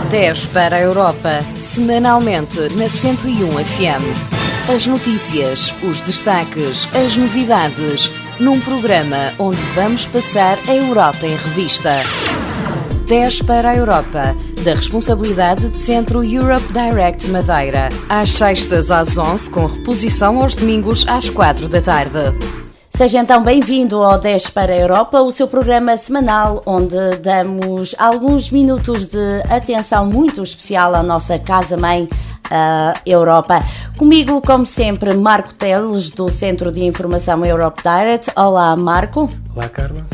10 para a Europa, semanalmente na 101 FM. As notícias, os destaques, as novidades, num programa onde vamos passar a Europa em revista. 10 para a Europa, da responsabilidade de Centro Europe Direct Madeira. Às sextas às 11, com reposição aos domingos às 4 da tarde. Seja então bem-vindo ao 10 para a Europa, o seu programa semanal onde damos alguns minutos de atenção muito especial à nossa casa-mãe, a Europa. Comigo, como sempre, Marco Teles, do Centro de Informação Europe Direct. Olá, Marco. Olá, Carla.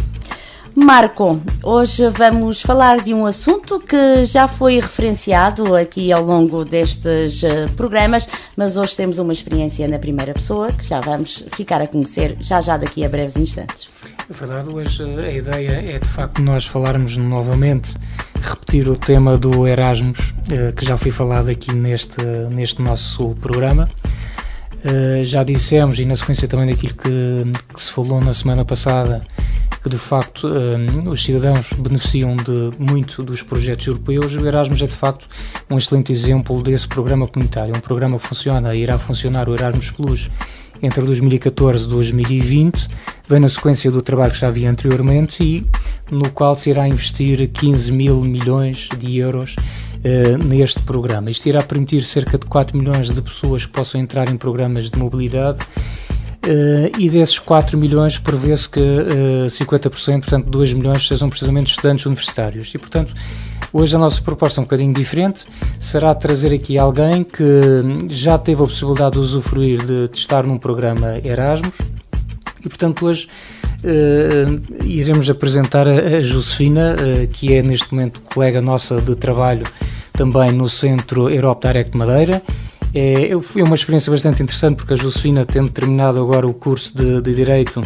Marco, hoje vamos falar de um assunto que já foi referenciado aqui ao longo destes programas, mas hoje temos uma experiência na primeira pessoa que já vamos ficar a conhecer já daqui a breves instantes. É verdade, hoje a ideia é de facto nós falarmos novamente, repetir o tema do Erasmus, que já foi falado aqui neste nosso programa. Já dissemos, e na sequência também daquilo que se falou na semana passada, que de facto os cidadãos beneficiam de muito dos projetos europeus. O Erasmus é de facto um excelente exemplo desse programa comunitário, um programa que funciona e irá funcionar, o Erasmus Plus, entre 2014 e 2020, vem na sequência do trabalho que já havia anteriormente e no qual se irá investir 15 mil milhões de euros neste programa. Isto irá permitir cerca de 4 milhões de pessoas que possam entrar em programas de mobilidade e desses 4 milhões prevê-se que 50%, portanto 2 milhões, sejam precisamente estudantes universitários. E, portanto, hoje a nossa proposta é um bocadinho diferente, será trazer aqui alguém que já teve a possibilidade de usufruir de estar num programa Erasmus e, portanto, hoje iremos apresentar a Josefina, que é neste momento colega nossa de trabalho também no Centro Europe Direct Madeira. Foi uma experiência bastante interessante porque a Josefina, tendo terminado agora o curso de Direito,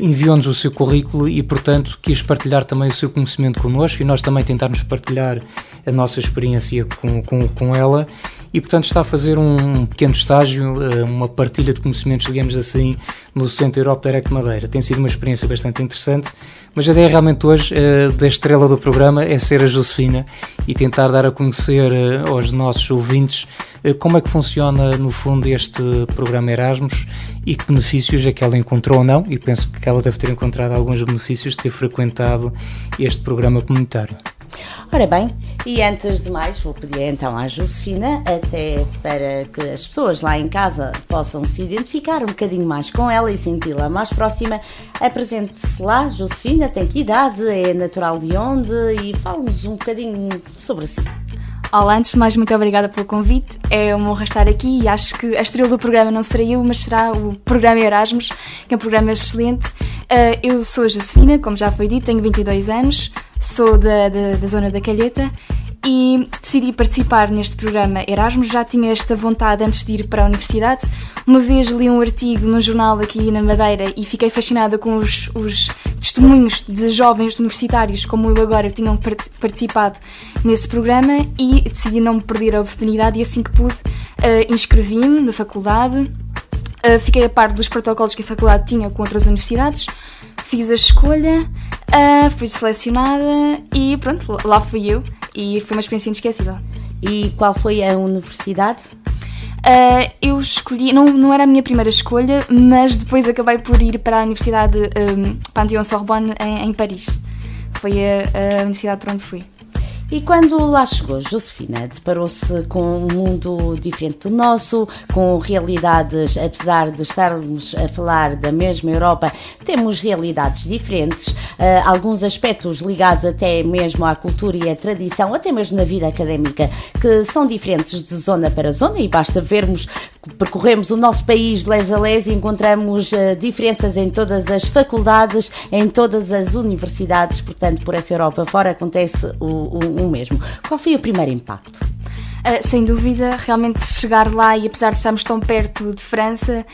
enviou-nos o seu currículo e, portanto, quis partilhar também o seu conhecimento connosco e nós também tentarmos partilhar a nossa experiência com ela e, portanto, está a fazer um pequeno estágio, uma partilha de conhecimentos, digamos assim, no Centro Europe Direct Madeira. Tem sido uma experiência bastante interessante, mas a ideia realmente hoje da estrela do programa é ser a Josefina e tentar dar a conhecer aos nossos ouvintes como é que funciona, no fundo, este programa Erasmus e que benefícios é que ela encontrou ou não, e penso que ela deve ter encontrado alguns benefícios de ter frequentado este programa comunitário. Ora bem, e antes de mais vou pedir então à Josefina, até para que as pessoas lá em casa possam se identificar um bocadinho mais com ela e senti-la mais próxima, apresente-se lá. Josefina, tem que idade, é natural de onde e fale-nos um bocadinho sobre si. Olá, antes de mais, muito obrigada pelo convite. É uma honra estar aqui e acho que a estrela do programa não serei eu, mas será o programa Erasmus, que é um programa excelente. Eu sou a Josefina, como já foi dito, tenho 22 anos, sou da zona da Calheta e decidi participar neste programa Erasmus. Já tinha esta vontade antes de ir para a universidade. Uma vez li um artigo num jornal aqui na Madeira e fiquei fascinada com os testemunhos de jovens universitários como eu agora tinham participado nesse programa e decidi não me perder a oportunidade e assim que pude inscrevi-me na faculdade. Fiquei a par dos protocolos que a faculdade tinha com outras universidades, fiz a escolha, fui selecionada e pronto, lá fui eu e foi uma experiência inesquecível. E qual foi a universidade? Eu escolhi, não era a minha primeira escolha, mas depois acabei por ir para a Universidade Panthéon-Sorbonne em Paris. Foi a universidade para onde fui. E quando lá chegou, Josefina, deparou-se com um mundo diferente do nosso, com realidades, apesar de estarmos a falar da mesma Europa, temos realidades diferentes, alguns aspectos ligados até mesmo à cultura e à tradição, até mesmo na vida académica, que são diferentes de zona para zona e basta vermos, percorremos o nosso país de les a les e encontramos diferenças em todas as faculdades, em todas as universidades, portanto, por essa Europa fora acontece o mesmo. Qual foi o primeiro impacto? Sem dúvida, realmente chegar lá e apesar de estarmos tão perto de França,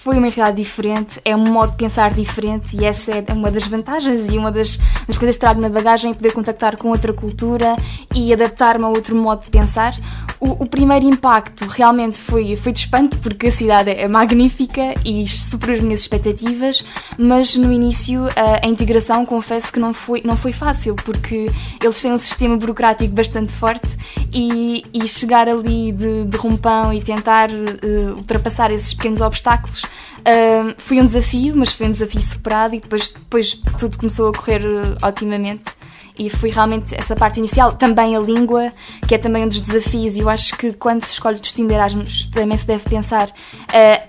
foi uma realidade diferente, é um modo de pensar diferente e essa é uma das vantagens e uma das coisas que trago na bagagem, é poder contactar com outra cultura e adaptar-me a outro modo de pensar. O primeiro impacto realmente foi de espanto, porque a cidade é magnífica e superou as minhas expectativas, mas no início a integração, confesso que não foi fácil, porque eles têm um sistema burocrático bastante forte e chegar ali de rompão e tentar ultrapassar esses pequenos obstáculos foi um desafio, mas foi um desafio superado e depois tudo começou a correr otimamente. E foi realmente essa parte inicial, também a língua, que é também um dos desafios, e eu acho que quando se escolhe o destino de Erasmus também se deve pensar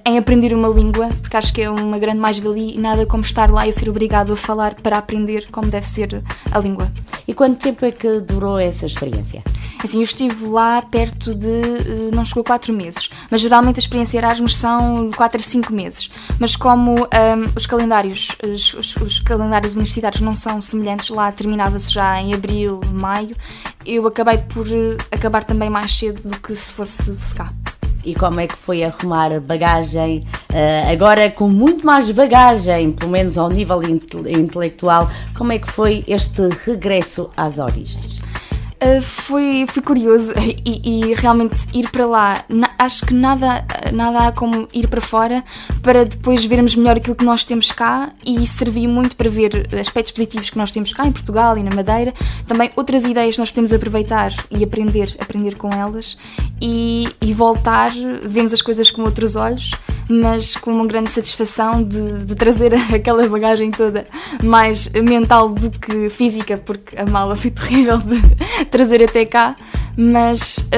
em aprender uma língua, porque acho que é uma grande mais-valia e nada como estar lá e ser obrigado a falar para aprender como deve ser a língua. E quanto tempo é que durou essa experiência? Assim, eu estive lá perto de, não chegou a 4 meses, mas geralmente a experiência Erasmus são de 4 a 5 meses, mas como os calendários universitários não são semelhantes, lá terminava-se já em abril, maio, eu acabei por acabar também mais cedo do que se fosse cá. E como é que foi arrumar bagagem, agora com muito mais bagagem, pelo menos ao nível intelectual, como é que foi este regresso às origens? Foi curioso e realmente ir para lá, acho que nada há como ir para fora para depois vermos melhor aquilo que nós temos cá e servir muito para ver aspectos positivos que nós temos cá em Portugal e na Madeira, também outras ideias que nós podemos aproveitar e aprender com elas e voltar, vemos as coisas com outros olhos, mas com uma grande satisfação de trazer aquela bagagem toda mais mental do que física, porque a mala foi terrível de trazer até cá, mas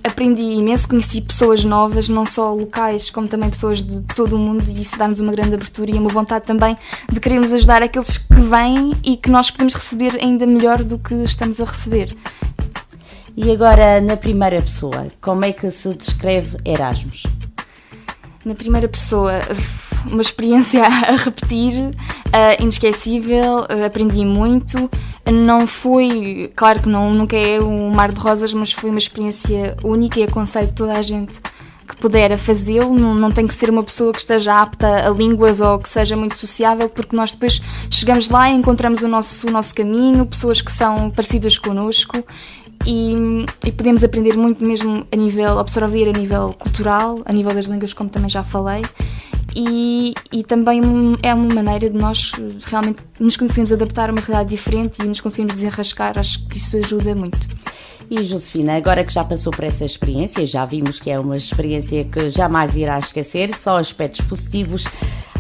aprendi imenso, conheci pessoas novas, não só locais, como também pessoas de todo o mundo, e isso dá-nos uma grande abertura e uma vontade também de querermos ajudar aqueles que vêm e que nós podemos receber ainda melhor do que estamos a receber. E agora, na primeira pessoa, como é que se descreve Erasmus? Na primeira pessoa, uma experiência a repetir, inesquecível, aprendi muito. Não foi, claro que nunca é um mar de rosas, mas foi uma experiência única e aconselho toda a gente que puder a fazê-lo. Não tem que ser uma pessoa que esteja apta a línguas ou que seja muito sociável, porque nós depois chegamos lá e encontramos o nosso caminho, pessoas que são parecidas connosco. E podemos aprender muito mesmo absorver a nível cultural, a nível das línguas, como também já falei, e também é uma maneira de nós realmente nos conseguirmos adaptar a uma realidade diferente e nos conseguirmos desenrascar. Acho que isso ajuda muito. E Josefina, agora que já passou por essa experiência, já vimos que é uma experiência que jamais irá esquecer, só aspectos positivos.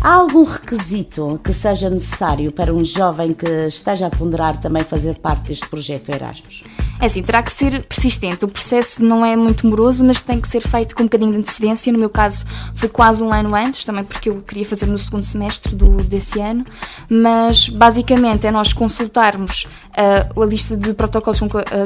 Há algum requisito que seja necessário para um jovem que esteja a ponderar também fazer parte deste projeto Erasmus? É assim, terá que ser persistente. O processo não é muito moroso, mas tem que ser feito com um bocadinho de antecedência. No meu caso, foi quase um ano antes, também porque eu queria fazer no segundo semestre desse ano. Mas, basicamente, é nós consultarmos a lista de protocolos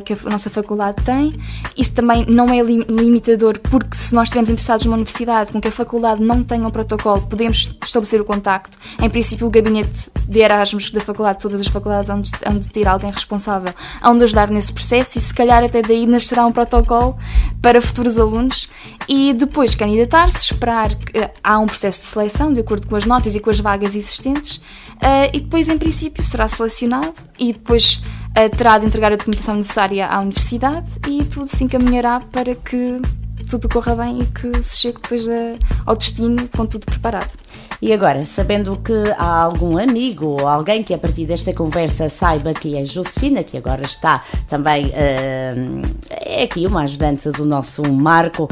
que a nossa faculdade tem. Isso também não é limitador, porque se nós estivermos interessados numa universidade com que a faculdade não tenha um protocolo, podemos estabelecer o contacto. Em princípio, o gabinete de Erasmus da faculdade, todas as faculdades hão de ter alguém responsável, hão de ajudar nesse processo, e se calhar até daí nascerá um protocolo para futuros alunos, e depois candidatar-se, esperar que há um processo de seleção de acordo com as notas e com as vagas existentes, e depois em princípio será selecionado e depois terá de entregar a documentação necessária à universidade e tudo se encaminhará para que tudo corra bem e que se chegue depois ao destino com tudo preparado. E agora, sabendo que há algum amigo ou alguém que a partir desta conversa saiba que é Josefina, que agora está também, é aqui uma ajudante do nosso Marco,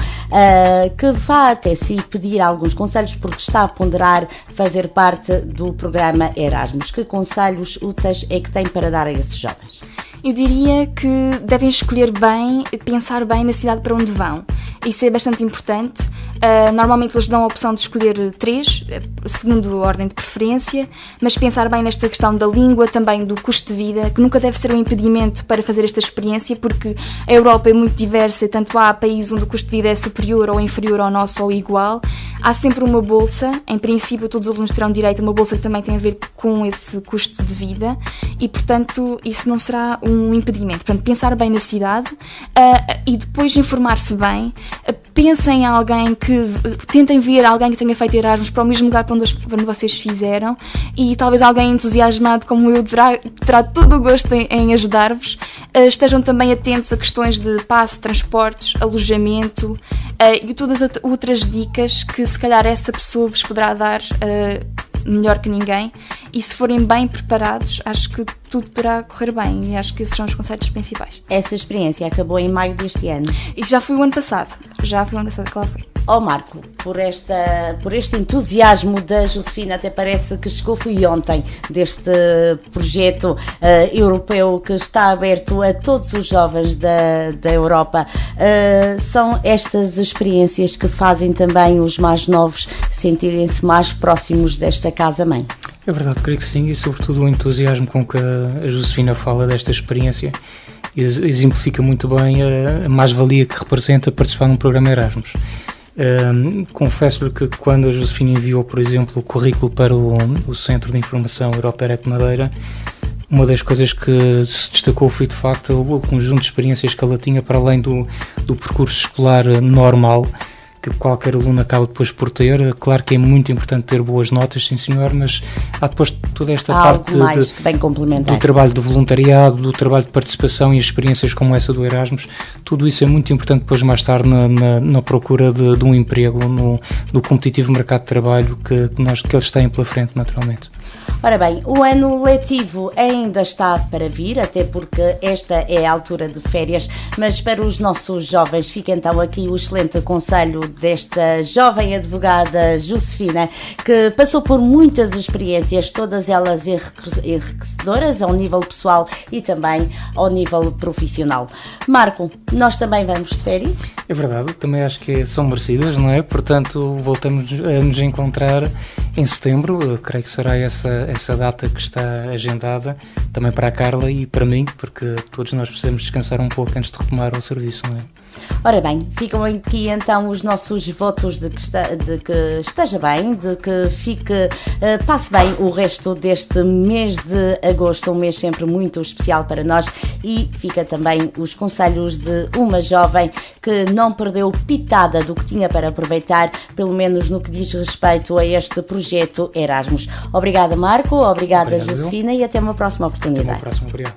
que vá até si pedir alguns conselhos porque está a ponderar fazer parte do programa Erasmus. Que conselhos úteis é que tem para dar a esses jovens? Eu diria que devem escolher bem, pensar bem na cidade para onde vão. Isso é bastante importante. Normalmente eles dão a opção de escolher 3, segundo a ordem de preferência, mas pensar bem nesta questão da língua, também do custo de vida, que nunca deve ser um impedimento para fazer esta experiência, porque a Europa é muito diversa e tanto há países onde o custo de vida é superior ou inferior ao nosso ou igual. Há sempre uma bolsa, em princípio todos os alunos terão direito a uma bolsa que também tem a ver com esse custo de vida e, portanto, isso não será um impedimento. Portanto, pensar bem na cidade e depois informar-se bem. Pensem em alguém tentem ver alguém que tenha feito Erasmus para o mesmo lugar para onde vocês fizeram e talvez alguém entusiasmado como eu terá todo o gosto em ajudar-vos. Estejam também atentos a questões de passe, transportes, alojamento e todas as outras dicas que se calhar essa pessoa vos poderá dar melhor que ninguém, e se forem bem preparados, acho que tudo poderá correr bem, e acho que esses são os conceitos principais. Essa experiência acabou em maio deste ano. E já foi o ano passado que lá foi. Marco, por este entusiasmo da Josefina, até parece que fui ontem, deste projeto europeu que está aberto a todos os jovens da Europa. São estas experiências que fazem também os mais novos sentirem-se mais próximos desta casa-mãe? É verdade, creio que sim, e sobretudo o entusiasmo com que a Josefina fala desta experiência exemplifica muito bem a mais-valia que representa participar num programa Erasmus. Confesso-lhe que quando a Josefina enviou, por exemplo, o currículo para o Centro de Informação Europa Direct Madeira, uma das coisas que se destacou foi de facto o conjunto de experiências que ela tinha para além do percurso escolar normal que qualquer aluno acaba depois por ter. Claro que é muito importante ter boas notas, sim senhor, mas há depois toda esta parte bem complementar do trabalho de voluntariado, do trabalho de participação e experiências como essa do Erasmus. Tudo isso é muito importante depois mais tarde na procura de um emprego no competitivo mercado de trabalho que eles têm pela frente, naturalmente. Ora bem, o ano letivo ainda está para vir, até porque esta é a altura de férias, mas para os nossos jovens fica então aqui o excelente conselho desta jovem advogada Josefina, que passou por muitas experiências, todas elas enriquecedoras ao nível pessoal e também ao nível profissional. Marco, nós também vamos de férias? É verdade, também acho que são merecidas, não é? Portanto, voltamos a nos encontrar em setembro, creio que será essa data que está agendada, também para a Carla e para mim, porque todos nós precisamos descansar um pouco antes de retomar o serviço, não é? Ora bem, ficam aqui então os nossos votos de que esteja bem, de que passe bem o resto deste mês de agosto, um mês sempre muito especial para nós, e fica também os conselhos de uma jovem que não perdeu pitada do que tinha para aproveitar, pelo menos no que diz respeito a este projeto Erasmus. Obrigada, Marco, obrigada, Josefina, e até uma próxima oportunidade. Até uma próxima, obrigado.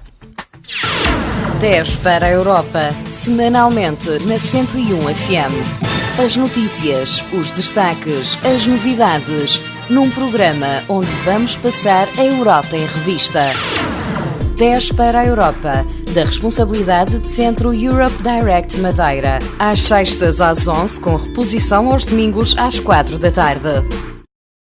10 para a Europa, semanalmente na 101 FM. As notícias, os destaques, as novidades, num programa onde vamos passar a Europa em revista. 10 para a Europa, da responsabilidade de Centro Europe Direct Madeira. Às sextas às 11, com reposição aos domingos às 4 da tarde.